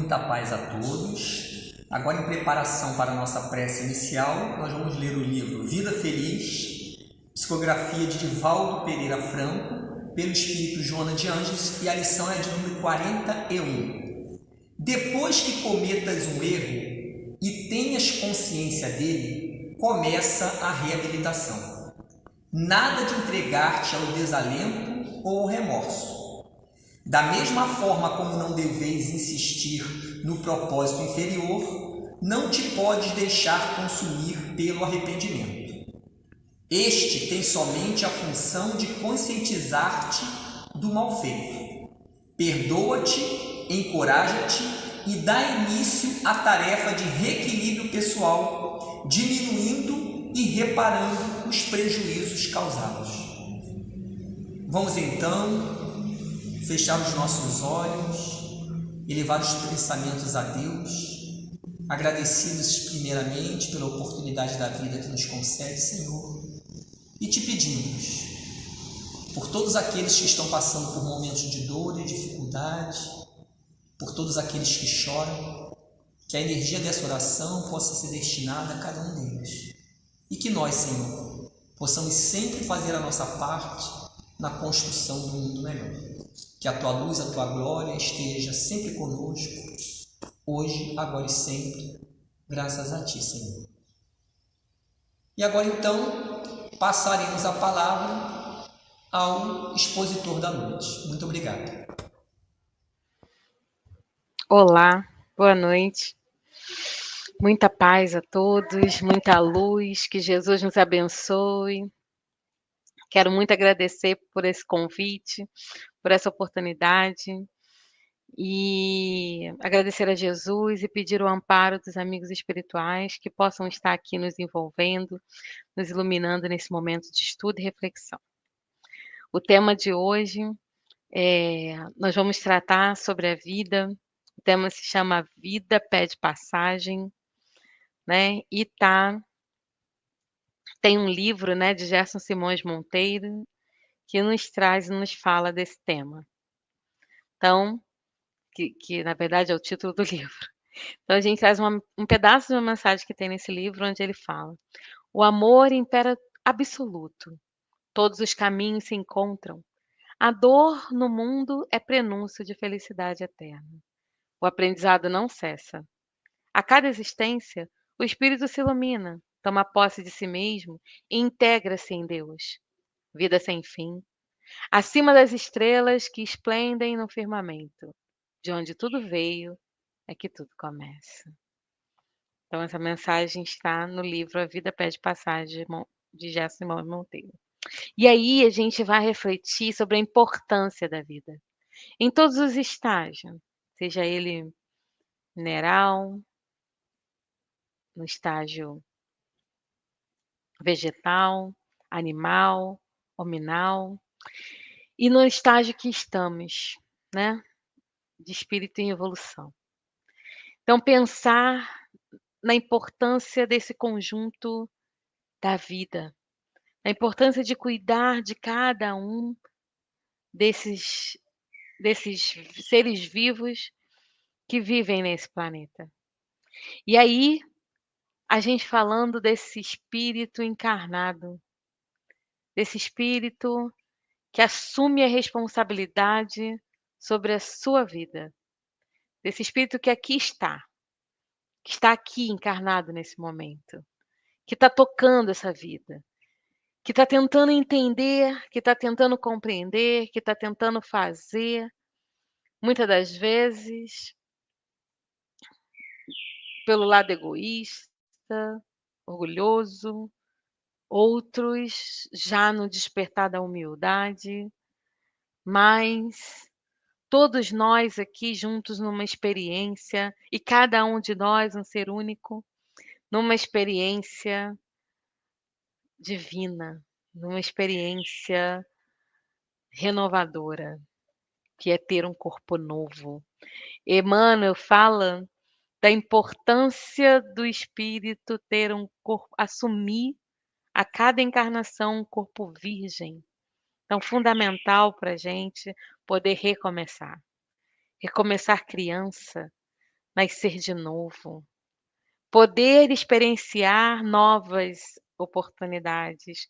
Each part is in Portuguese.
Muita paz a todos. Agora, em preparação para a nossa prece inicial, nós vamos ler o livro Vida Feliz, psicografia de Divaldo Pereira Franco, pelo Espírito Joana de Ângeles, e a lição é de número 41. Depois que cometas um erro e tenhas consciência dele, começa a reabilitação. Nada de entregar-te ao desalento ou ao remorso. Da mesma forma como não deveis insistir no propósito inferior, não te podes deixar consumir pelo arrependimento. Este tem somente a função de conscientizar-te do mal feito. Perdoa-te, encoraja-te e dá início à tarefa de reequilíbrio pessoal, diminuindo e reparando os prejuízos causados. Vamos então fechar os nossos olhos e levar os pensamentos a Deus, agradecidos primeiramente pela oportunidade da vida que nos concede, Senhor, e te pedimos por todos aqueles que estão passando por momentos de dor e dificuldade, por todos aqueles que choram, que a energia dessa oração possa ser destinada a cada um deles e que nós, Senhor, possamos sempre fazer a nossa parte na construção do mundo melhor. Que a Tua luz, a Tua glória esteja sempre conosco, hoje, agora e sempre, graças a Ti, Senhor. E agora, então, passaremos a palavra ao expositor da noite. Muito obrigado. Olá, boa noite. Muita paz a todos, muita luz, que Jesus nos abençoe. Quero muito agradecer por esse convite, por essa oportunidade e agradecer a Jesus e pedir o amparo dos amigos espirituais que possam estar aqui nos envolvendo, nos iluminando nesse momento de estudo e reflexão. O tema de hoje nós vamos tratar sobre a vida. O tema se chama Vida Pede Passagem, né? E tem um livro, né, de Gerson Simões Monteiro que nos traz e nos fala desse tema. Então, que na verdade é o título do livro. Então a gente traz um pedaço de uma mensagem que tem nesse livro, onde ele fala: o amor impera absoluto, todos os caminhos se encontram. A dor no mundo é prenúncio de felicidade eterna. O aprendizado não cessa. A cada existência, o espírito se ilumina, toma posse de si mesmo e integra-se em Deus. Vida sem fim, acima das estrelas que esplendem no firmamento, de onde tudo veio é que tudo começa. Então essa mensagem está no livro A Vida Pede Passagem, de Gerson Simões Monteiro. E aí a gente vai refletir sobre a importância da vida, em todos os estágios, seja ele mineral, no estágio vegetal, animal, hominal, e no estágio que estamos, né, de espírito em evolução. Então pensar na importância desse conjunto da vida, a importância de cuidar de cada um desses seres vivos que vivem nesse planeta. E aí, a gente falando desse espírito encarnado, desse espírito que assume a responsabilidade sobre a sua vida, desse espírito que está aqui encarnado nesse momento, que está tocando essa vida, que está tentando entender, que está tentando compreender, que está tentando fazer, muitas das vezes, pelo lado egoísta, orgulhoso, outros já no despertar da humildade, mas todos nós aqui juntos numa experiência, e cada um de nós um ser único, numa experiência divina, numa experiência renovadora, que é ter um corpo novo. Emmanuel fala da importância do espírito ter um corpo, assumir a cada encarnação um corpo virgem. Então, fundamental para a gente poder recomeçar. Recomeçar criança, nascer de novo, poder experienciar novas oportunidades,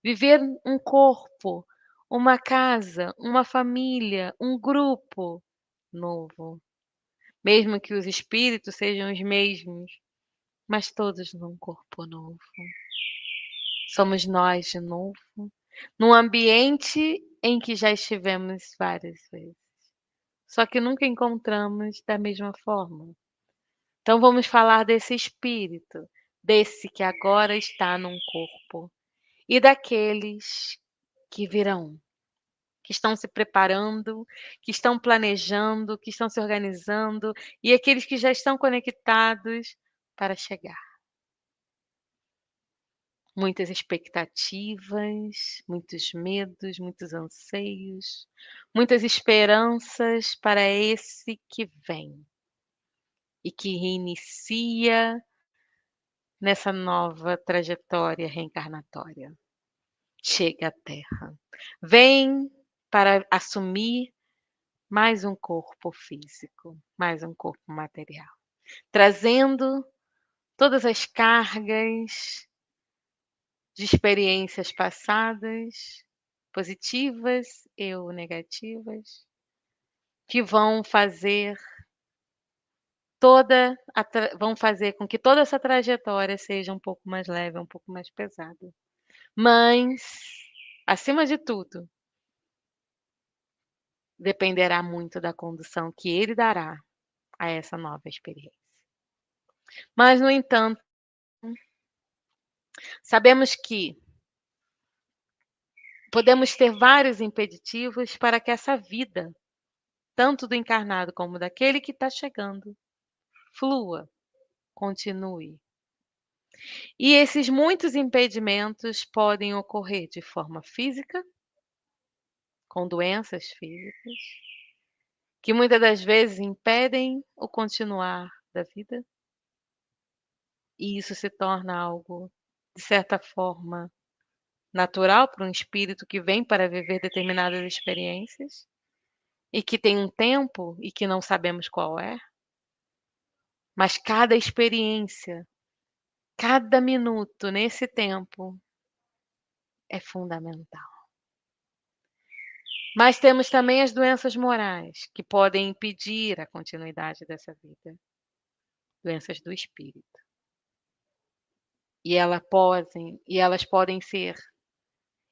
viver um corpo, uma casa, uma família, um grupo novo, mesmo que os espíritos sejam os mesmos, mas todos num corpo novo. Somos nós de novo, num ambiente em que já estivemos várias vezes, só que nunca encontramos da mesma forma. Então vamos falar desse espírito, desse que agora está num corpo, e daqueles que virão, que estão se preparando, que estão planejando, que estão se organizando, e aqueles que já estão conectados para chegar. Muitas expectativas, muitos medos, muitos anseios, muitas esperanças para esse que vem e que reinicia nessa nova trajetória reencarnatória. Chega à Terra. Vem para assumir mais um corpo físico, mais um corpo material, trazendo todas as cargas de experiências passadas, positivas ou negativas, que vão fazer com que toda essa trajetória seja um pouco mais leve, um pouco mais pesada. Mas, acima de tudo, dependerá muito da condução que ele dará a essa nova experiência. Mas, no entanto, sabemos que podemos ter vários impeditivos para que essa vida, tanto do encarnado como daquele que está chegando, flua, continue. E esses muitos impedimentos podem ocorrer de forma física, com doenças físicas, que muitas das vezes impedem o continuar da vida, e isso se torna algo, de certa forma, natural para um espírito que vem para viver determinadas experiências e que tem um tempo e que não sabemos qual é, mas cada experiência, cada minuto nesse tempo é fundamental. Mas temos também as doenças morais, que podem impedir a continuidade dessa vida, doenças do espírito. E elas podem ser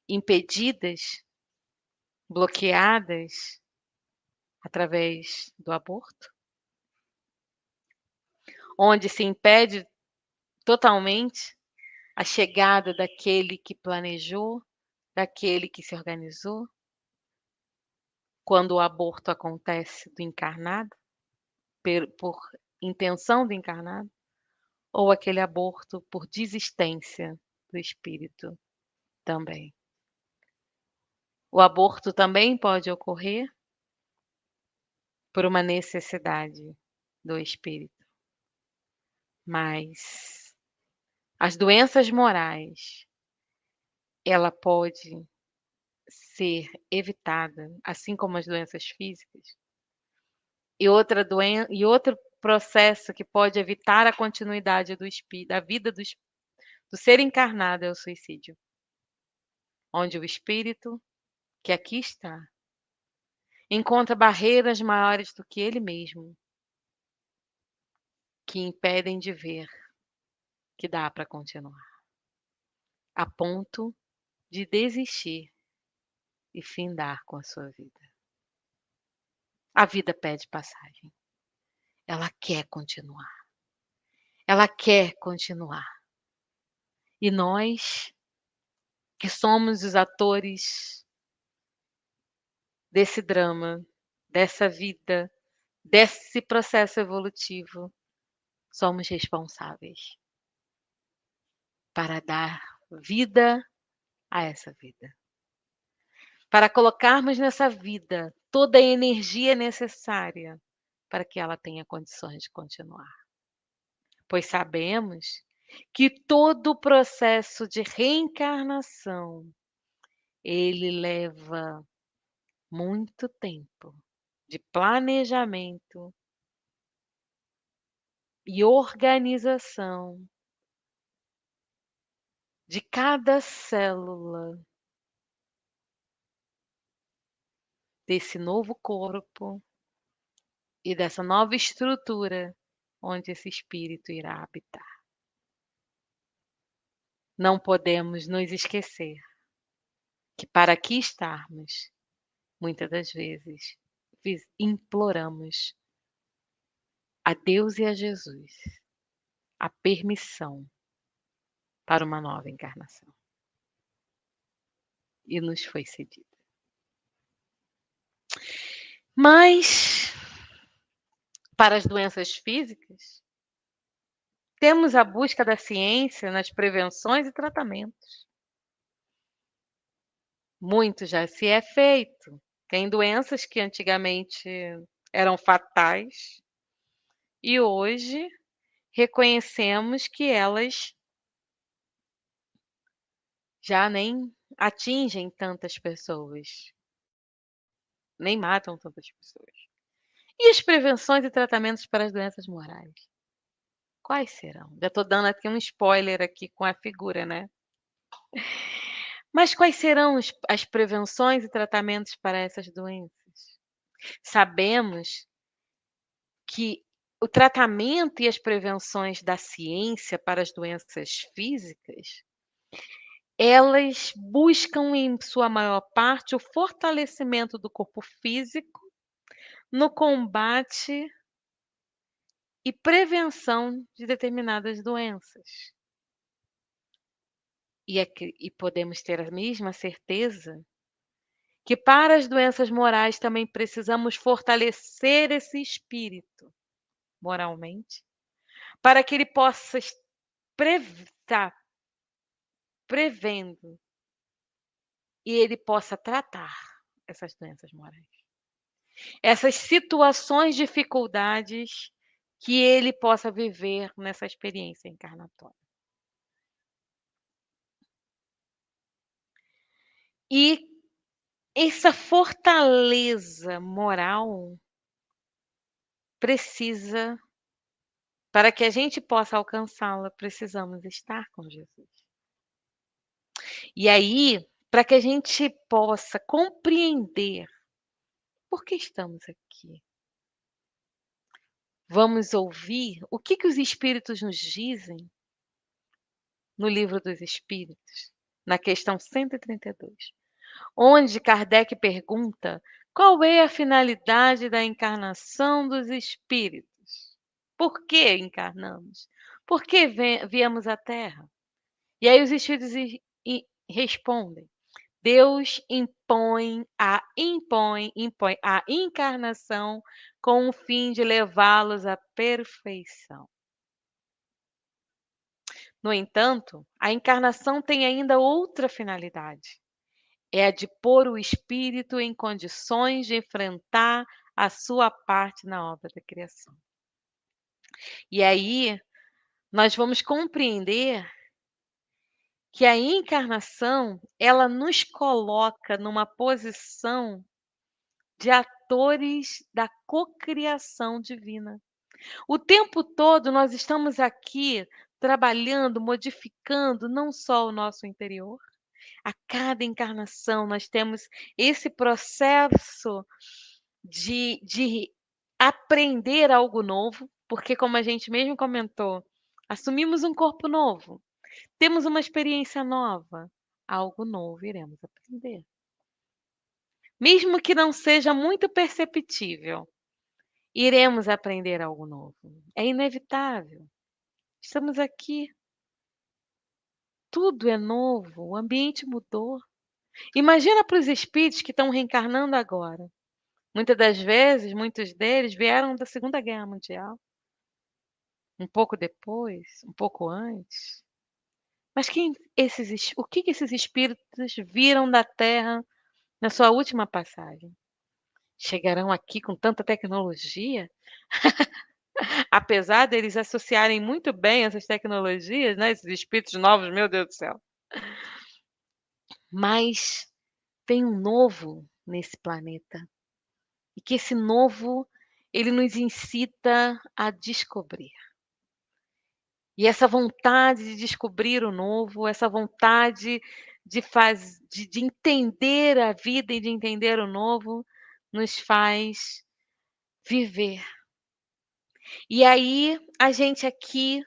impedidas, bloqueadas através do aborto, onde se impede totalmente a chegada daquele que planejou, daquele que se organizou, quando o aborto acontece do encarnado, por intenção do encarnado, ou aquele aborto por desistência do espírito também. O aborto também pode ocorrer por uma necessidade do espírito, mas as doenças morais, ela pode ser evitada, assim como as doenças físicas. E outro processo que pode evitar a continuidade da vida do ser encarnado é o suicídio, onde o espírito, que aqui está, encontra barreiras maiores do que ele mesmo, que impedem de ver que dá para continuar, a ponto de desistir e findar com a sua vida. A vida pede passagem. Ela quer continuar. Ela quer continuar. E nós, que somos os atores desse drama, dessa vida, desse processo evolutivo, somos responsáveis para dar vida a essa vida. Para colocarmos nessa vida toda a energia necessária para que ela tenha condições de continuar. Pois sabemos que todo o processo de reencarnação, ele leva muito tempo de planejamento e organização de cada célula desse novo corpo e dessa nova estrutura onde esse espírito irá habitar. Não podemos nos esquecer que para aqui estarmos, muitas das vezes, imploramos a Deus e a Jesus a permissão para uma nova encarnação. E nos foi cedida. Mas, para as doenças físicas, temos a busca da ciência nas prevenções e tratamentos. Muito já se é feito. Tem doenças que antigamente eram fatais e hoje reconhecemos que elas já nem atingem tantas pessoas, nem matam tantas pessoas. E as prevenções e tratamentos para as doenças morais? Quais serão? Já estou dando aqui um spoiler aqui com a figura, né? Mas quais serão as prevenções e tratamentos para essas doenças? Sabemos que o tratamento e as prevenções da ciência para as doenças físicas, elas buscam, em sua maior parte, o fortalecimento do corpo físico no combate e prevenção de determinadas doenças. E podemos ter a mesma certeza que para as doenças morais também precisamos fortalecer esse espírito moralmente, para que ele possa estar prevendo e ele possa tratar essas doenças morais. Essas situações, dificuldades que ele possa viver nessa experiência encarnatória. E essa fortaleza moral precisa, para que a gente possa alcançá-la, precisamos estar com Jesus. E aí, para que a gente possa compreender por que estamos aqui, vamos ouvir o que os espíritos nos dizem no Livro dos Espíritos, na questão 132, onde Kardec pergunta qual é a finalidade da encarnação dos espíritos. Por que encarnamos? Por que viemos à Terra? E aí os espíritos respondem: Deus impõe a encarnação com o fim de levá-los à perfeição. No entanto, a encarnação tem ainda outra finalidade. É a de pôr o espírito em condições de enfrentar a sua parte na obra da criação. E aí, nós vamos compreender que a encarnação, ela nos coloca numa posição de atores da cocriação divina. O tempo todo nós estamos aqui trabalhando, modificando não só o nosso interior. A cada encarnação nós temos esse processo de aprender algo novo, porque como a gente mesmo comentou, assumimos um corpo novo, temos uma experiência nova, algo novo iremos aprender. Mesmo que não seja muito perceptível, iremos aprender algo novo. É inevitável. Estamos aqui. Tudo é novo, o ambiente mudou. Imagina para os espíritos que estão reencarnando agora. Muitas das vezes, muitos deles vieram da Segunda Guerra Mundial. Um pouco depois, um pouco antes. Mas o que esses espíritos viram da Terra na sua última passagem? Chegarão aqui com tanta tecnologia? Apesar deles associarem muito bem essas tecnologias, né, esses espíritos novos, meu Deus do céu. Mas tem um novo nesse planeta. E que esse novo, ele nos incita a descobrir. E essa vontade de descobrir o novo, essa vontade de entender a vida e de entender o novo, nos faz viver. E aí, a gente aqui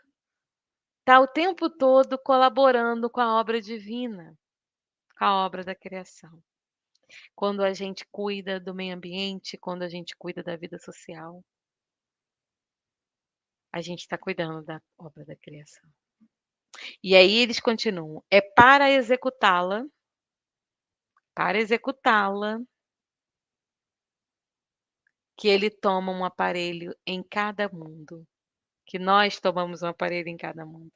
está o tempo todo colaborando com a obra divina, com a obra da criação. Quando a gente cuida do meio ambiente, quando a gente cuida da vida social, a gente está cuidando da obra da criação. E aí eles continuam: é para executá-la, que ele toma um aparelho em cada mundo, que nós tomamos um aparelho em cada mundo,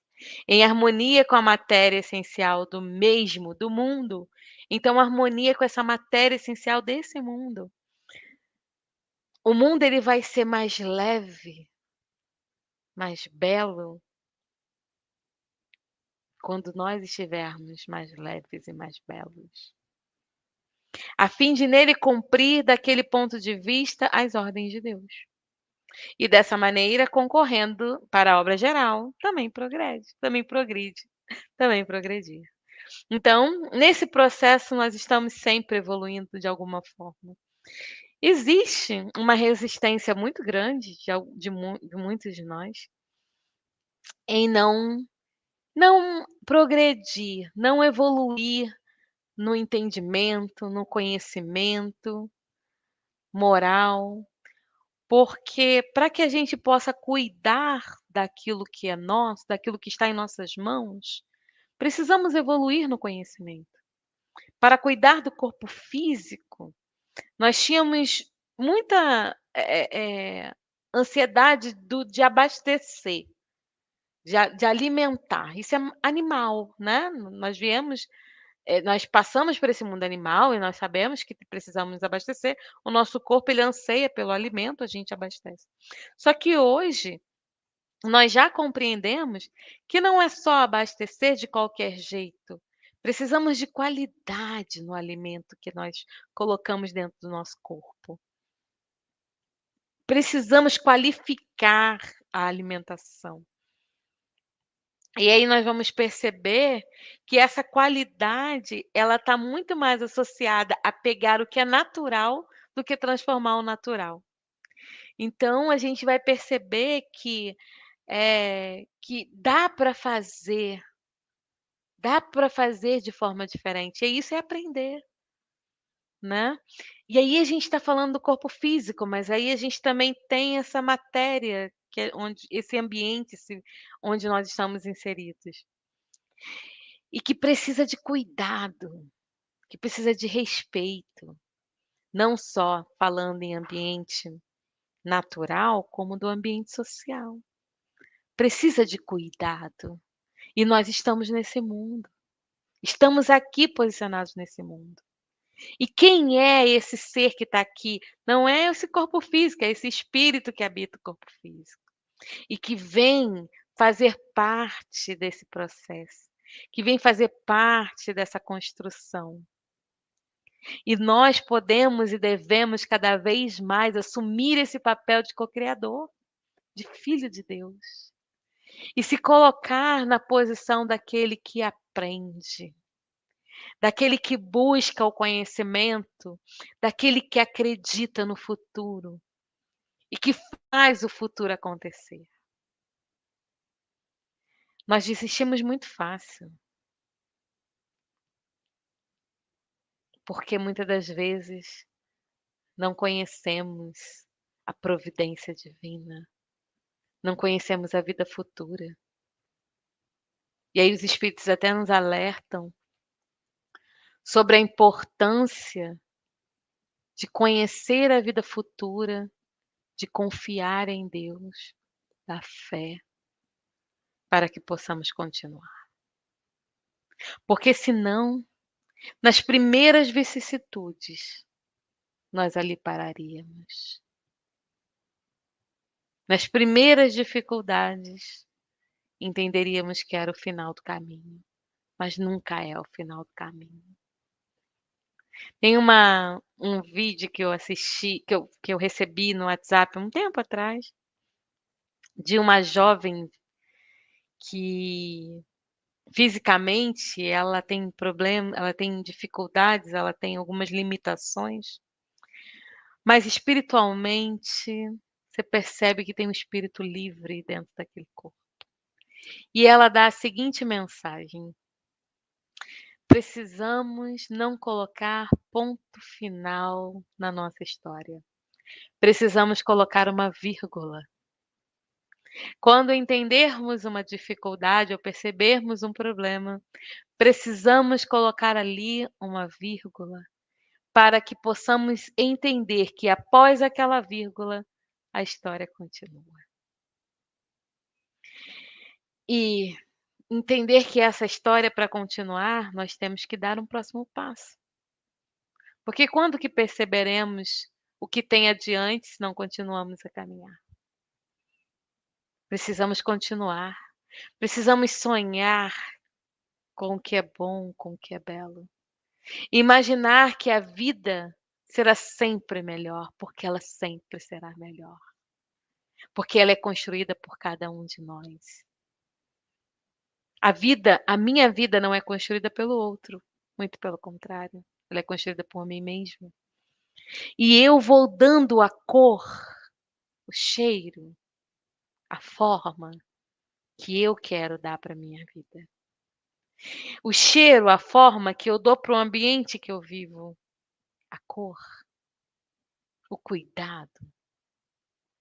em harmonia com a matéria essencial do mundo. Então, harmonia com essa matéria essencial desse mundo. O mundo ele vai ser mais leve, mais belo, quando nós estivermos mais leves e mais belos, a fim de nele cumprir daquele ponto de vista as ordens de Deus. E dessa maneira, concorrendo para a obra geral, também progrede, também progredir. Então, nesse processo, nós estamos sempre evoluindo de alguma forma. Existe uma resistência muito grande de muitos de nós em não progredir, não evoluir no entendimento, no conhecimento moral, porque para que a gente possa cuidar daquilo que é nosso, daquilo que está em nossas mãos, precisamos evoluir no conhecimento. Para cuidar do corpo físico, nós tínhamos muita ansiedade de abastecer, de alimentar. Isso é animal, né? Nós passamos por esse mundo animal e nós sabemos que precisamos nos abastecer. O nosso corpo ele anseia pelo alimento, a gente abastece. Só que hoje nós já compreendemos que não é só abastecer de qualquer jeito. Precisamos de qualidade no alimento que nós colocamos dentro do nosso corpo. Precisamos qualificar a alimentação. E aí nós vamos perceber que essa qualidade, ela está muito mais associada a pegar o que é natural do que transformar o natural. Então a gente vai perceber que dá para fazer de forma diferente. E isso é aprender, né? E aí a gente está falando do corpo físico, mas aí a gente também tem essa matéria, que é onde esse ambiente, onde nós estamos inseridos. E que precisa de cuidado, que precisa de respeito, não só falando em ambiente natural, como do ambiente social. Precisa de cuidado. E nós estamos nesse mundo. Estamos aqui posicionados nesse mundo. E quem é esse ser que está aqui? Não é esse corpo físico, é esse espírito que habita o corpo físico. E que vem fazer parte desse processo, que vem fazer parte dessa construção. E nós podemos e devemos cada vez mais assumir esse papel de co-criador, de filho de Deus. E se colocar na posição daquele que aprende, daquele que busca o conhecimento, daquele que acredita no futuro e que faz o futuro acontecer. Nós desistimos muito fácil, porque muitas das vezes não conhecemos a providência divina, não conhecemos a vida futura. E aí os espíritos até nos alertam sobre a importância de conhecer a vida futura, de confiar em Deus, da fé, para que possamos continuar. Porque senão, nas primeiras vicissitudes, nós ali pararíamos. Nas primeiras dificuldades, entenderíamos que era o final do caminho, mas nunca é o final do caminho. Tem um vídeo que eu assisti, que eu recebi no WhatsApp um tempo atrás, de uma jovem que fisicamente ela tem problema, ela tem dificuldades, ela tem algumas limitações, mas espiritualmente você percebe que tem um espírito livre dentro daquele corpo. E ela dá a seguinte mensagem: precisamos não colocar ponto final na nossa história. Precisamos colocar uma vírgula. Quando entendermos uma dificuldade ou percebermos um problema, precisamos colocar ali uma vírgula para que possamos entender que após aquela vírgula, a história continua. E entender que essa história, para continuar, nós temos que dar um próximo passo. Porque quando que perceberemos o que tem adiante se não continuamos a caminhar? Precisamos continuar, precisamos sonhar com o que é bom, com o que é belo. Imaginar que a vida será sempre melhor, porque ela sempre será melhor. Porque ela é construída por cada um de nós. A minha vida não é construída pelo outro, muito pelo contrário, ela é construída por mim mesma. E eu vou dando a cor, o cheiro, a forma que eu quero dar para minha vida. O cheiro, a forma que eu dou para o ambiente que eu vivo, a cor, o cuidado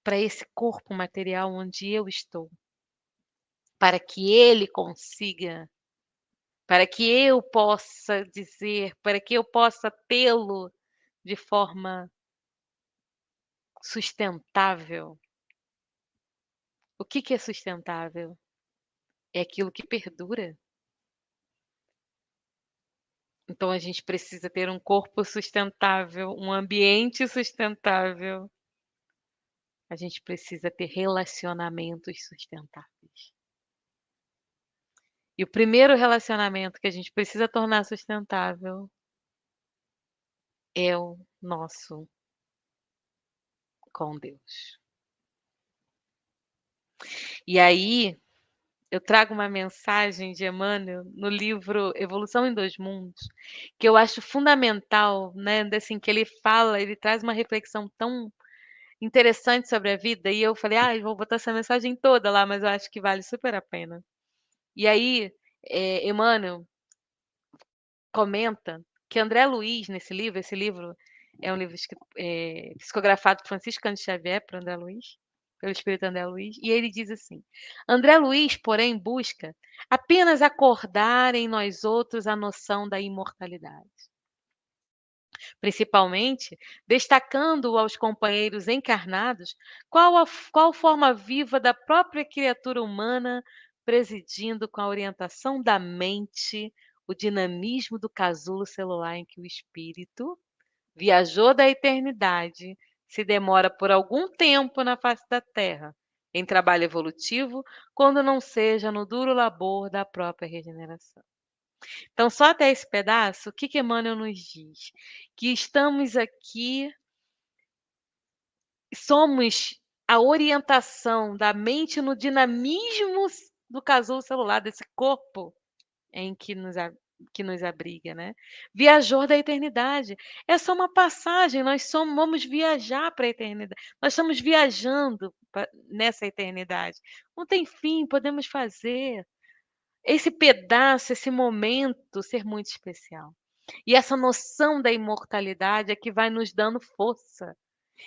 para esse corpo material onde eu estou, para que ele consiga, para que eu possa dizer, para que eu possa tê-lo de forma sustentável. O que é sustentável? É aquilo que perdura. Então a gente precisa ter um corpo sustentável, um ambiente sustentável. A gente precisa ter relacionamentos sustentáveis. E o primeiro relacionamento que a gente precisa tornar sustentável é o nosso com Deus. E aí, eu trago uma mensagem de Emmanuel no livro Evolução em Dois Mundos, que eu acho fundamental, né? Assim, que ele fala, ele traz uma reflexão tão interessante sobre a vida, e eu falei, eu vou botar essa mensagem toda lá, mas eu acho que vale super a pena. E aí, Emmanuel comenta que André Luiz, nesse livro, esse livro é um livro psicografado por Francisco Cândido Xavier, por André Luiz, pelo espírito André Luiz, e ele diz assim: André Luiz, porém, busca apenas acordar em nós outros a noção da imortalidade. Principalmente destacando aos companheiros encarnados qual forma viva da própria criatura humana, presidindo com a orientação da mente o dinamismo do casulo celular em que o espírito viajou da eternidade, se demora por algum tempo na face da Terra, em trabalho evolutivo, quando não seja no duro labor da própria regeneração. Então, só até esse pedaço, o que Emmanuel nos diz? Que estamos aqui, somos a orientação da mente no dinamismo do casulo celular, desse corpo em que nos abriga, né? Viajor da eternidade. É só uma passagem, vamos viajar para a eternidade. Nós estamos viajando nessa eternidade. Não tem fim, podemos fazer esse pedaço, esse momento ser muito especial. E essa noção da imortalidade é que vai nos dando força,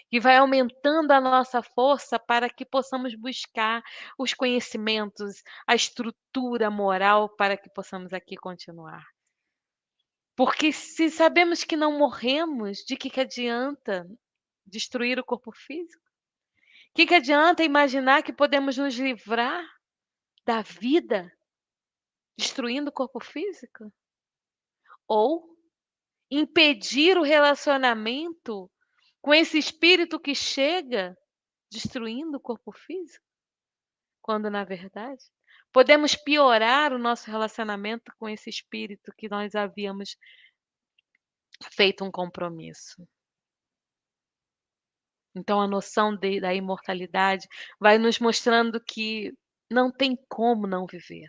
que vai aumentando a nossa força para que possamos buscar os conhecimentos, a estrutura moral para que possamos aqui continuar. Porque se sabemos que não morremos, de que adianta destruir o corpo físico? Que adianta imaginar que podemos nos livrar da vida destruindo o corpo físico? Ou impedir o relacionamento com esse espírito que chega destruindo o corpo físico, quando na verdade podemos piorar o nosso relacionamento com esse espírito que nós havíamos feito um compromisso. Então a noção da imortalidade vai nos mostrando que não tem como não viver.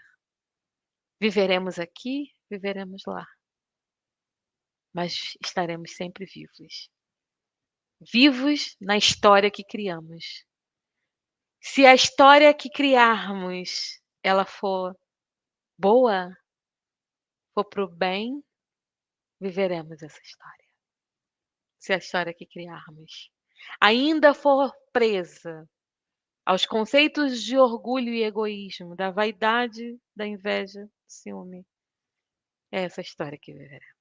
Viveremos aqui, viveremos lá, mas estaremos sempre vivos. Vivos na história que criamos. Se a história que criarmos, ela for boa, for para o bem, viveremos essa história. Se a história que criarmos ainda for presa aos conceitos de orgulho e egoísmo, da vaidade, da inveja, do ciúme, é essa história que viveremos.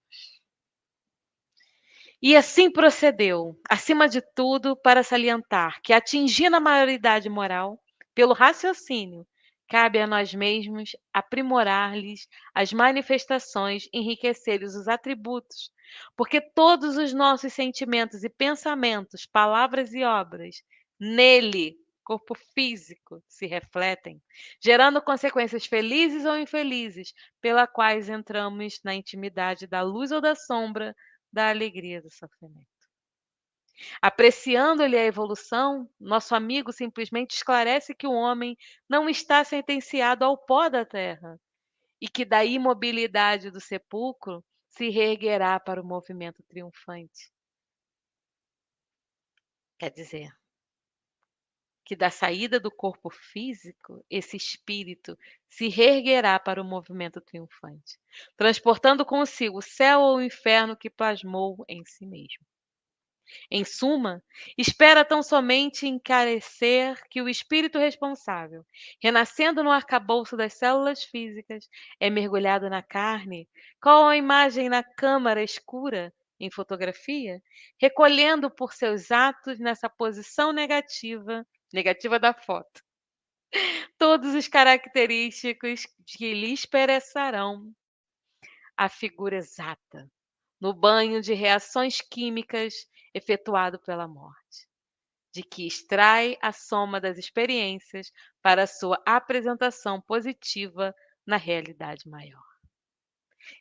E assim procedeu, acima de tudo, para salientar que, atingindo a maioridade moral, pelo raciocínio, cabe a nós mesmos aprimorar-lhes as manifestações, enriquecer-lhes os atributos, porque todos os nossos sentimentos e pensamentos, palavras e obras, nele, corpo físico, se refletem, gerando consequências felizes ou infelizes, pela quais entramos na intimidade da luz ou da sombra, da alegria do sofrimento. Apreciando-lhe a evolução, nosso amigo simplesmente esclarece que o homem não está sentenciado ao pó da terra e que da imobilidade do sepulcro se reerguerá para o movimento triunfante. Quer dizer, que da saída do corpo físico, esse espírito se reerguerá para o movimento triunfante, transportando consigo o céu ou o inferno que plasmou em si mesmo. Em suma, espera tão somente encarecer que o espírito responsável, renascendo no arcabouço das células físicas, é mergulhado na carne, qual a imagem na câmara escura, em fotografia, recolhendo por seus atos nessa posição negativa, negativa da foto, todos os característicos que lhe expressarão a figura exata no banho de reações químicas efetuado pela morte, de que extrai a soma das experiências para sua apresentação positiva na realidade maior.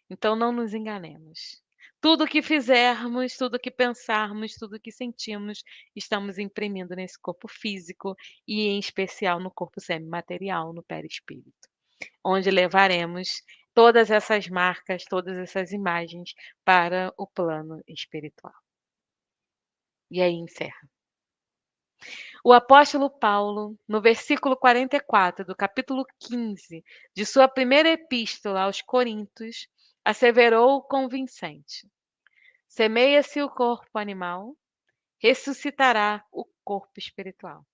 Então não nos enganemos. Tudo que fizermos, tudo que pensarmos, tudo que sentimos, estamos imprimindo nesse corpo físico e, em especial, no corpo semimaterial, no perispírito, onde levaremos todas essas marcas, todas essas imagens para o plano espiritual. E aí encerra. O apóstolo Paulo, no versículo 44 do capítulo 15 de sua primeira epístola aos Coríntios, asseverou convincente: semeia-se o corpo animal, ressuscitará o corpo espiritual.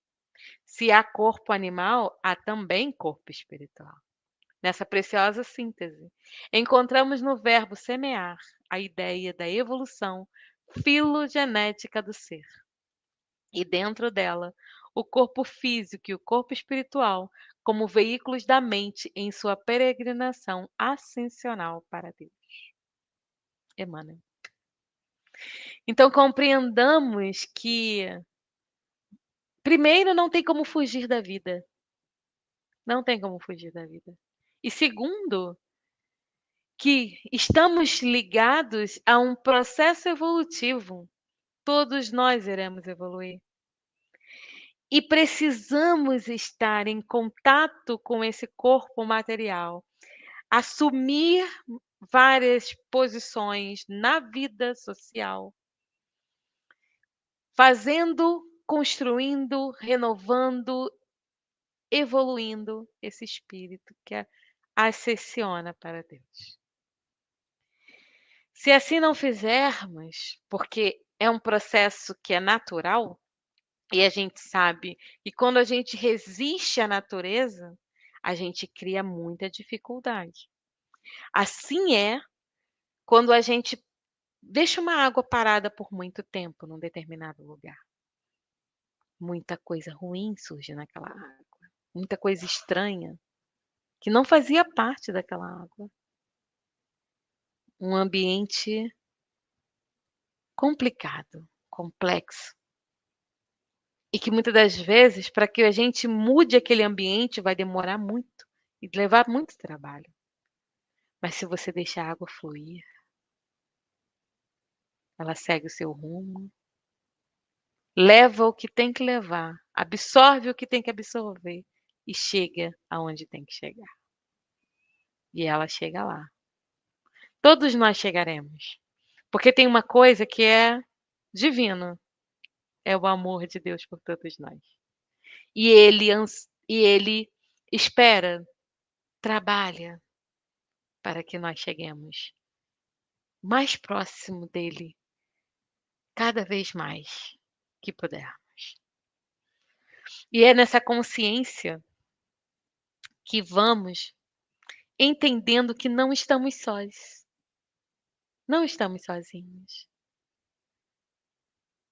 Se há corpo animal, há também corpo espiritual. Nessa preciosa síntese, encontramos no verbo semear a ideia da evolução filogenética do ser. E dentro dela, o corpo físico e o corpo espiritual como veículos da mente em sua peregrinação ascensional para Deus. Emmanuel. Então compreendamos que, primeiro, não tem como fugir da vida. Não tem como fugir da vida. E segundo, que estamos ligados a um processo evolutivo. Todos nós iremos evoluir. E precisamos estar em contato com esse corpo material, assumir várias posições na vida social, fazendo, construindo, renovando, evoluindo esse espírito que ascensiona para Deus. Se assim não fizermos, porque é um processo que é natural, e a gente sabe que quando a gente resiste à natureza, a gente cria muita dificuldade. Assim é quando a gente deixa uma água parada por muito tempo num determinado lugar. Muita coisa ruim surge naquela água, muita coisa estranha que não fazia parte daquela água. Um ambiente complicado, complexo. E que muitas das vezes, para que a gente mude aquele ambiente, vai demorar muito e levar muito trabalho. Mas se você deixar a água fluir, ela segue o seu rumo, leva o que tem que levar, absorve o que tem que absorver e chega aonde tem que chegar. E ela chega lá. Todos nós chegaremos. Porque tem uma coisa que é divina, é o amor de Deus por todos nós. E ele espera, trabalha para que nós cheguemos mais próximo dele, cada vez mais que pudermos. E é nessa consciência que vamos entendendo que não estamos sós. Não estamos sozinhos.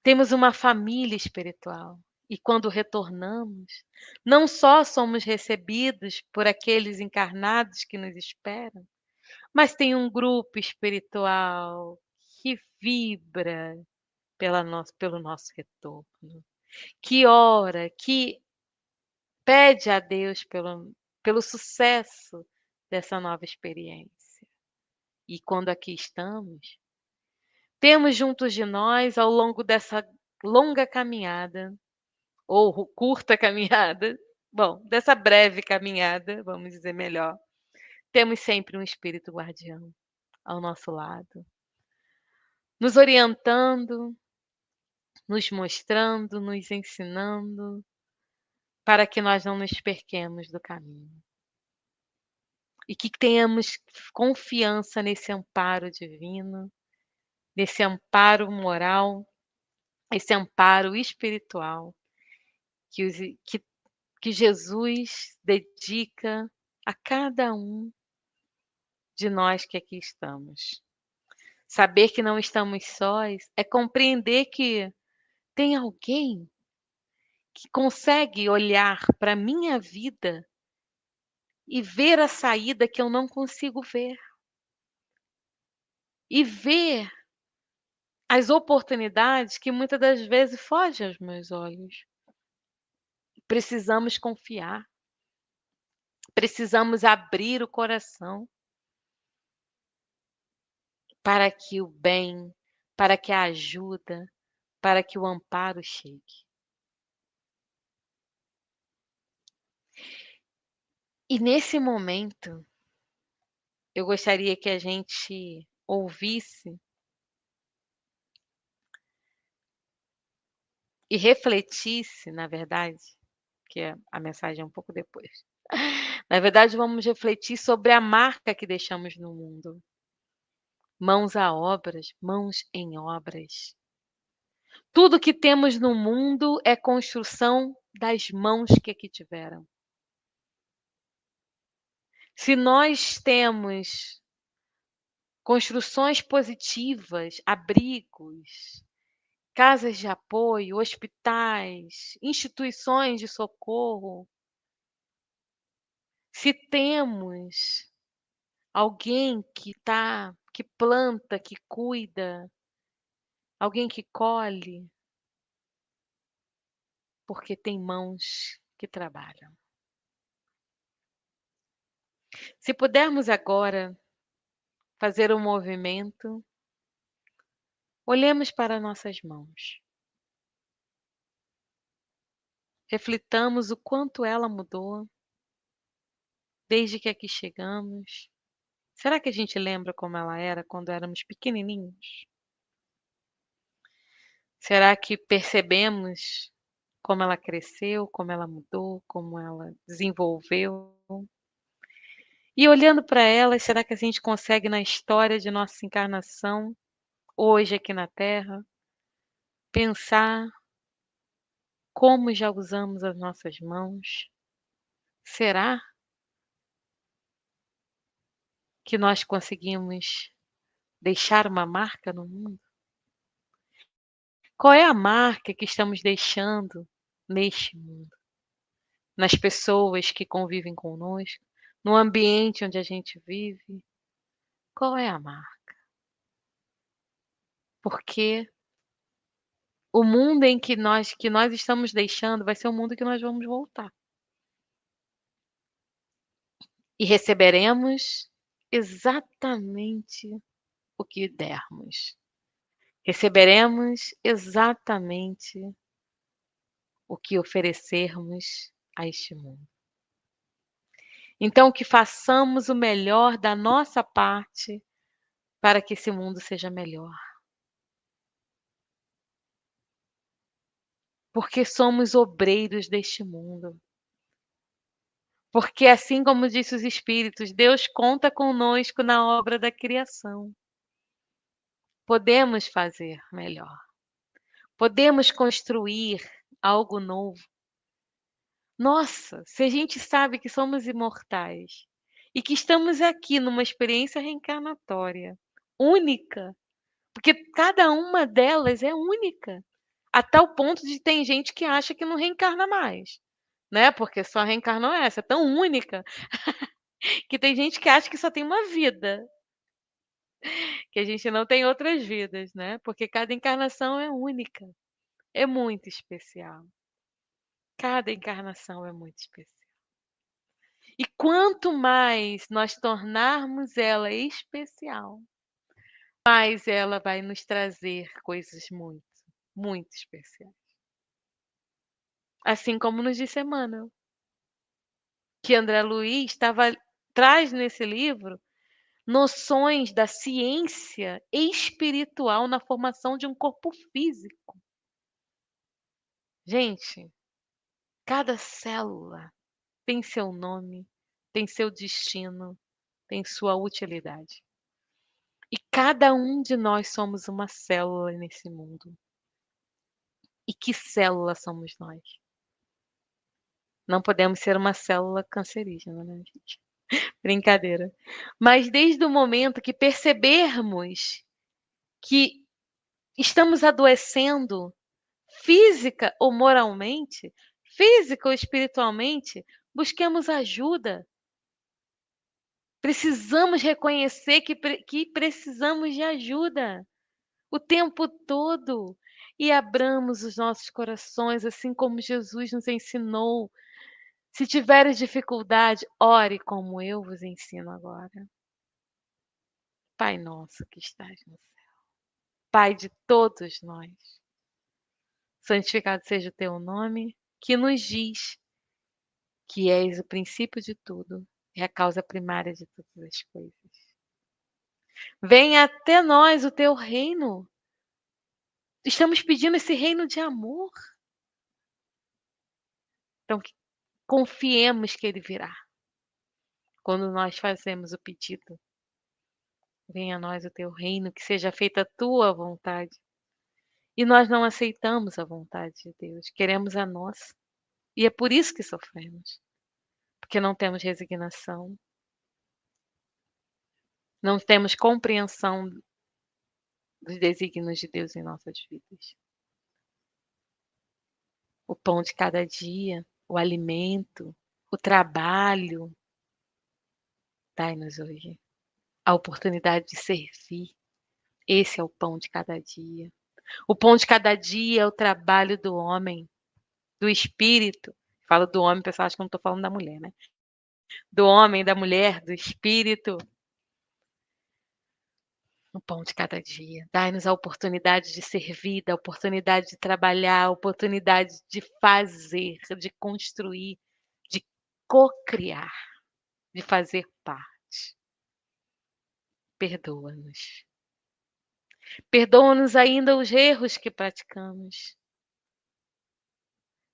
Temos uma família espiritual. E quando retornamos, não só somos recebidos por aqueles encarnados que nos esperam, mas tem um grupo espiritual que vibra pelo nosso retorno, que ora, que pede a Deus pelo sucesso dessa nova experiência. E quando aqui estamos, temos juntos de nós, ao longo dessa longa caminhada, ou curta caminhada, bom, dessa breve caminhada, vamos dizer melhor, temos sempre um espírito guardião ao nosso lado, nos orientando, nos mostrando, nos ensinando, para que nós não nos perquemos do caminho. E que tenhamos confiança nesse amparo divino, nesse amparo moral, esse amparo espiritual que, que Jesus dedica a cada um de nós que aqui estamos. Saber que não estamos sós é compreender que tem alguém que consegue olhar para a minha vida e ver a saída que eu não consigo ver. E ver as oportunidades que muitas das vezes fogem aos meus olhos. Precisamos confiar. Precisamos abrir o coração para que o bem, para que a ajuda, para que o amparo chegue. E nesse momento, eu gostaria que a gente ouvisse e refletisse, na verdade, que a mensagem é um pouco depois. Na verdade, vamos refletir sobre a marca que deixamos no mundo. Mãos a obras, mãos em obras. Tudo que temos no mundo é construção das mãos que aqui tiveram. Se nós temos construções positivas, abrigos, casas de apoio, hospitais, instituições de socorro, se temos alguém que planta, que cuida, alguém que colhe, porque tem mãos que trabalham. Se pudermos agora fazer um movimento, olhemos para nossas mãos. Reflitamos o quanto ela mudou desde que aqui chegamos. Será que a gente lembra como ela era quando éramos pequenininhos? Será que percebemos como ela cresceu, como ela mudou, como ela desenvolveu? E olhando para ela, será que a gente consegue, na história de nossa encarnação, hoje aqui na Terra, pensar como já usamos as nossas mãos? Será que nós conseguimos deixar uma marca no mundo? Qual é a marca que estamos deixando neste mundo? Nas pessoas que convivem conosco, no ambiente onde a gente vive? Qual é a marca? Porque o mundo em que nós estamos deixando vai ser o mundo que nós vamos voltar. E receberemos exatamente o que dermos. Receberemos exatamente o que oferecermos a este mundo. Então, que façamos o melhor da nossa parte para que esse mundo seja melhor. Porque somos obreiros deste mundo. Porque, assim como disse os Espíritos, Deus conta conosco na obra da criação. Podemos fazer melhor. Podemos construir algo novo. Nossa, se a gente sabe que somos imortais e que estamos aqui numa experiência reencarnatória única, porque cada uma delas é única, a tal ponto de tem gente que acha que não reencarna mais, né? Porque só reencarnou essa, é tão única que tem gente que acha que só tem uma vida, que a gente não tem outras vidas, né? Porque cada encarnação é única, é muito especial. Cada encarnação é muito especial. E quanto mais nós tornarmos ela especial, mais ela vai nos trazer coisas muito, muito especiais. Assim como nos disse Emmanuel, que André Luiz traz nesse livro noções da ciência espiritual na formação de um corpo físico. Gente, cada célula tem seu nome, tem seu destino, tem sua utilidade. E cada um de nós somos uma célula nesse mundo. E que célula somos nós? Não podemos ser uma célula cancerígena, né, gente? Brincadeira. Mas desde o momento que percebermos que estamos adoecendo física ou moralmente, física ou espiritualmente, busquemos ajuda. Precisamos reconhecer que precisamos de ajuda o tempo todo e abramos os nossos corações, assim como Jesus nos ensinou. Se tiveres dificuldade, ore como eu vos ensino agora. Pai nosso que estás no céu, Pai de todos nós, santificado seja o teu nome, que nos diz que és o princípio de tudo, é a causa primária de todas as coisas. Venha até nós o teu reino. Estamos pedindo esse reino de amor. Então, confiemos que ele virá. Quando nós fazemos o pedido, venha a nós o teu reino, que seja feita a tua vontade. E nós não aceitamos a vontade de Deus, queremos a nossa. E é por isso que sofremos, porque não temos resignação, não temos compreensão dos desígnios de Deus em nossas vidas. O pão de cada dia, o alimento, o trabalho, dai-nos hoje a oportunidade de servir. Esse é o pão de cada dia. O pão de cada dia é o trabalho do homem, do espírito. Falo do homem, o pessoal acha que eu não estou falando da mulher, né? Do homem, da mulher, do espírito. O pão de cada dia. Dai-nos a oportunidade de servir, a oportunidade de trabalhar, a oportunidade de fazer, de construir, de co-criar, de fazer parte. Perdoa-nos. Perdoa-nos ainda os erros que praticamos.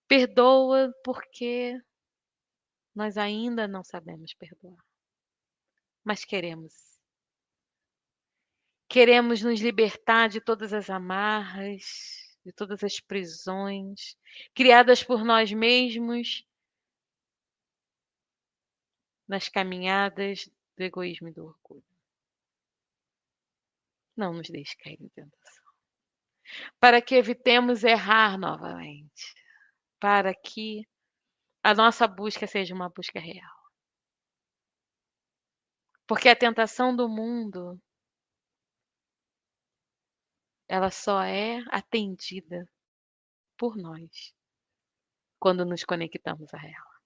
Perdoa porque nós ainda não sabemos perdoar, mas queremos. Queremos nos libertar de todas as amarras, de todas as prisões criadas por nós mesmos nas caminhadas do egoísmo e do orgulho. Não nos deixe cair em tentação. Para que evitemos errar novamente. Para que a nossa busca seja uma busca real. Porque a tentação do mundo, ela só é atendida por nós quando nos conectamos a ela.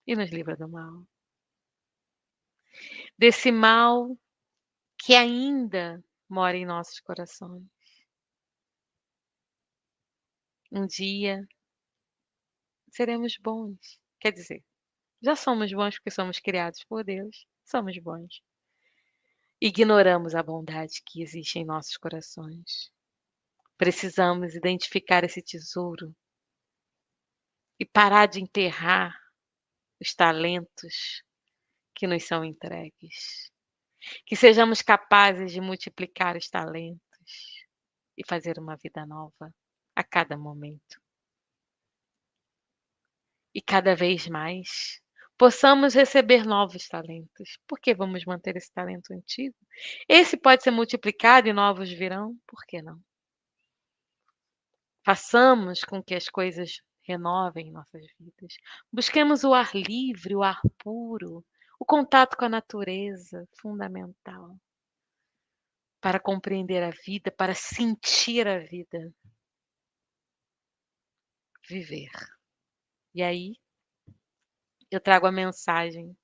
E nos livra do mal. Desse mal que ainda mora em nossos corações. Um dia seremos bons. Quer dizer, Já somos bons porque somos criados por Deus, somos bons. Ignoramos a bondade que existe em nossos corações. Precisamos identificar esse tesouro e parar de enterrar os talentos que nos são entregues. Que sejamos capazes de multiplicar os talentos e fazer uma vida nova a cada momento. E cada vez mais possamos receber novos talentos. Por que vamos manter esse talento antigo? Esse pode ser multiplicado e novos virão, por que não? Façamos com que as coisas renovem nossas vidas. Busquemos o ar livre, o ar puro, o contato com a natureza, fundamental para compreender a vida, para sentir a vida, viver. E aí, eu trago a mensagem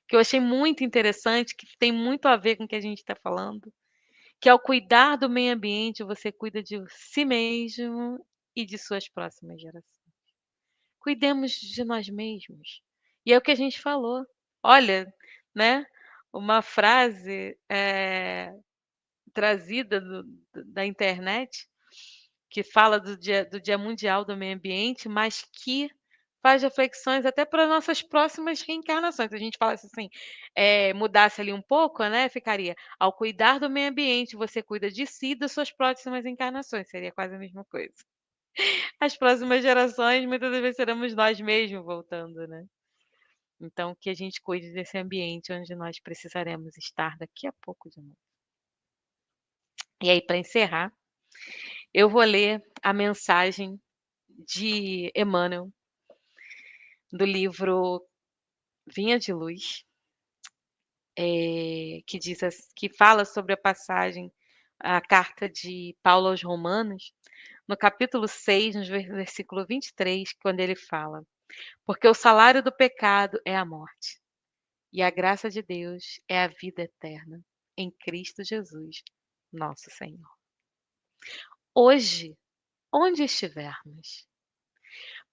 que eu achei muito interessante, que tem muito a ver com o que a gente está falando, que ao cuidar do meio ambiente, você cuida de si mesmo e de suas próximas gerações. Cuidemos de nós mesmos. E é o que a gente falou. Olha, né, uma frase, trazida da internet, que fala do dia mundial do meio ambiente, mas que faz reflexões até para nossas próximas reencarnações. Se a gente falasse assim, mudasse ali um pouco, né, ficaria: "Ao cuidar do meio ambiente, você cuida de si e das suas próximas encarnações", seria quase a mesma coisa. As próximas gerações, muitas das vezes, seremos nós mesmos voltando, né. Então que a gente cuide desse ambiente onde nós precisaremos estar daqui a pouco de novo. E aí, para encerrar, eu vou ler a mensagem de Emmanuel, do livro Vinha de Luz, que fala sobre a passagem, a carta de Paulo aos Romanos, no capítulo 6, no versículo 23, quando ele fala: "Porque o salário do pecado é a morte, e a graça de Deus é a vida eterna, em Cristo Jesus, nosso Senhor." Hoje, onde estivermos,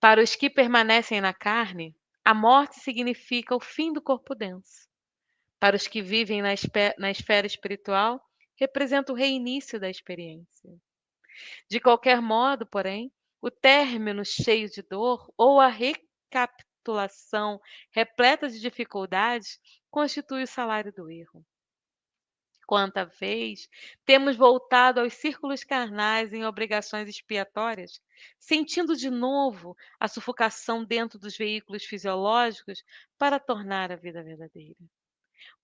para os que permanecem na carne, a morte significa o fim do corpo denso. Para os que vivem na esfera espiritual, representa o reinício da experiência. De qualquer modo, porém, o término cheio de dor ou a recapitulação repleta de dificuldades constitui o salário do erro. Quanta vez temos voltado aos círculos carnais em obrigações expiatórias, sentindo de novo a sufocação dentro dos veículos fisiológicos para tornar a vida verdadeira.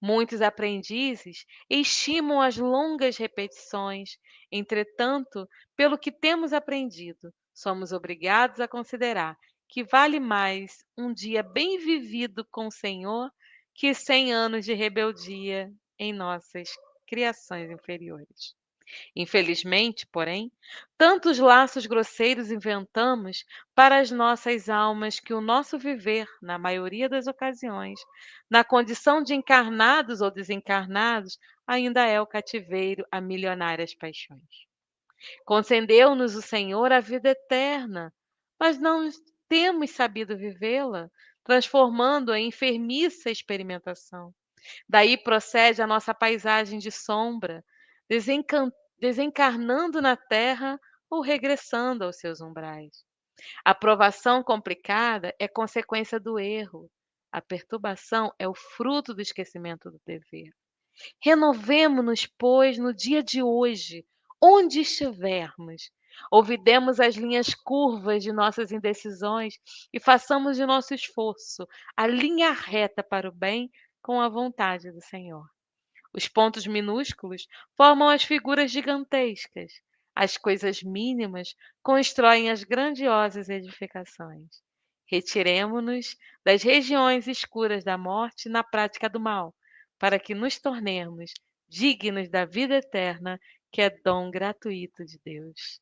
Muitos aprendizes estimam as longas repetições, entretanto, pelo que temos aprendido, somos obrigados a considerar que vale mais um dia bem vivido com o Senhor que 100 anos de rebeldia em nossas criações inferiores. Infelizmente, porém, tantos laços grosseiros inventamos para as nossas almas que o nosso viver, na maioria das ocasiões, na condição de encarnados ou desencarnados, ainda é o cativeiro a milionárias paixões. Concedeu-nos o Senhor a vida eterna, mas não temos sabido vivê-la, transformando-a em enfermiça experimentação. Daí procede a nossa paisagem de sombra, desencarnando na terra ou regressando aos seus umbrais. A provação complicada é consequência do erro. A perturbação é o fruto do esquecimento do dever. Renovemo-nos, pois, no dia de hoje, onde estivermos. Olvidemos as linhas curvas de nossas indecisões e façamos de nosso esforço a linha reta para o bem com a vontade do Senhor. Os pontos minúsculos formam as figuras gigantescas. As coisas mínimas constroem as grandiosas edificações. Retiremo-nos das regiões escuras da morte na prática do mal, para que nos tornemos dignos da vida eterna, que é dom gratuito de Deus.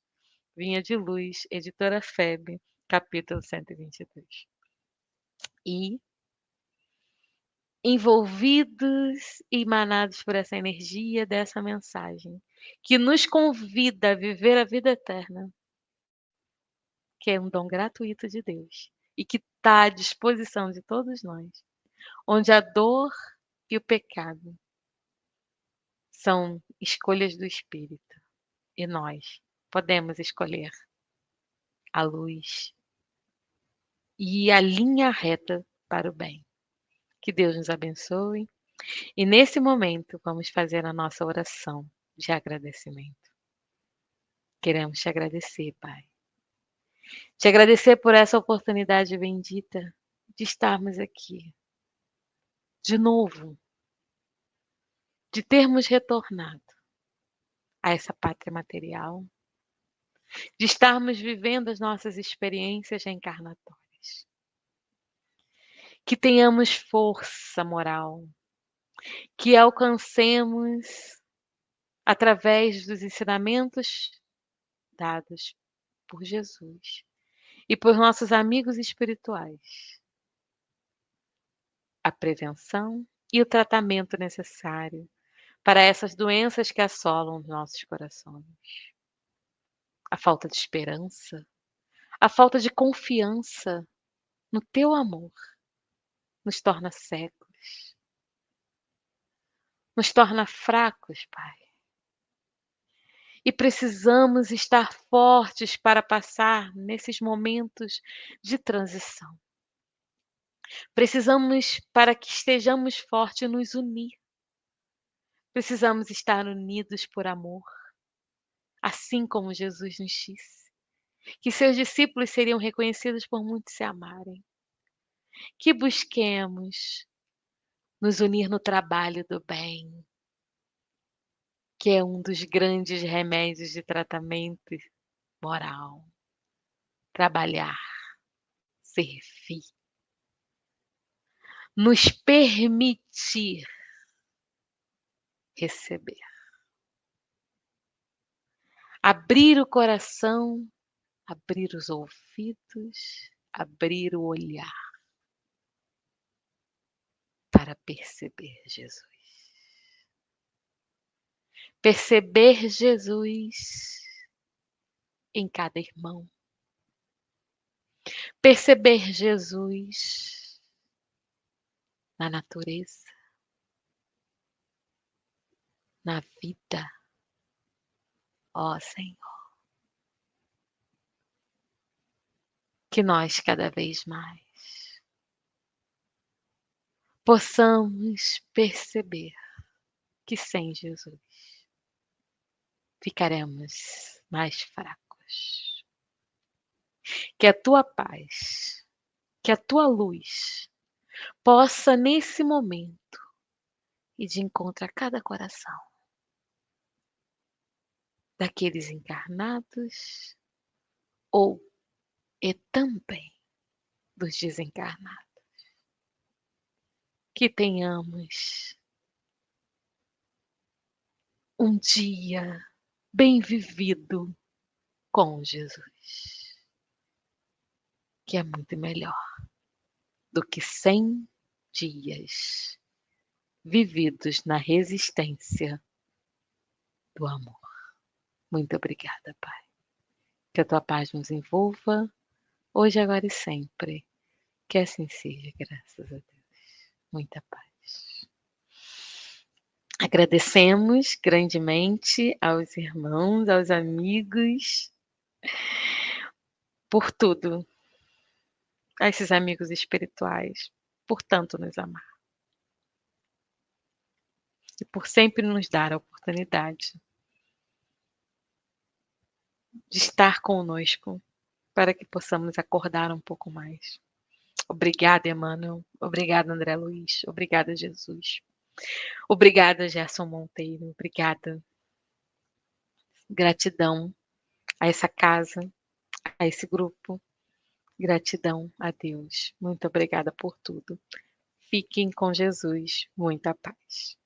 Vinha de Luz, editora FEB, capítulo 123. E envolvidos e emanados por essa energia dessa mensagem, que nos convida a viver a vida eterna, que é um dom gratuito de Deus e que está à disposição de todos nós. onde a dor e o pecado são escolhas do Espírito, e nós podemos escolher a luz e a linha reta para o bem. Que Deus nos abençoe. E nesse momento, vamos fazer a nossa oração de agradecimento. Queremos te agradecer, Pai. Te agradecer por essa oportunidade bendita de estarmos aqui de novo, de termos retornado a essa pátria material, de estarmos vivendo as nossas experiências reencarnatórias. Que tenhamos força moral, que alcancemos, através dos ensinamentos dados por Jesus e por nossos amigos espirituais, a prevenção e o tratamento necessário para essas doenças que assolam os nossos corações. A falta de esperança, a falta de confiança no teu amor nos torna cegos, nos torna fracos, Pai. E precisamos estar fortes para passar nesses momentos de transição. Precisamos, para que estejamos fortes, nos unir. Precisamos estar unidos por amor, assim como Jesus nos disse, que seus discípulos seriam reconhecidos por muitos se amarem. Que busquemos nos unir no trabalho do bem, que é um dos grandes remédios de tratamento moral. Trabalhar, servir, nos permitir receber. Abrir o coração, abrir os ouvidos, abrir o olhar para perceber Jesus. Perceber Jesus em cada irmão. Perceber Jesus na natureza, na vida. Ó Senhor, que nós cada vez mais possamos perceber que sem Jesus ficaremos mais fracos. Que a tua paz, que a tua luz possa nesse momento ir de encontro a cada coração daqueles encarnados ou e também dos desencarnados. Que tenhamos um dia bem vivido com Jesus, que é muito melhor do que 100 dias vividos na resistência do amor. Muito obrigada, Pai. Que a tua paz nos envolva, hoje, agora e sempre. Que assim seja, graças a Deus. Muita paz. Agradecemos grandemente aos irmãos, aos amigos, por tudo. A esses amigos espirituais, por tanto nos amar. E por sempre nos dar a oportunidade de estar conosco, para que possamos acordar um pouco mais. Obrigada, Emmanuel. Obrigada, André Luiz. Obrigada, Jesus. Obrigada, Gerson Monteiro. Obrigada. Gratidão a essa casa, a esse grupo. Gratidão a Deus. Muito obrigada por tudo. Fiquem com Jesus. Muita paz.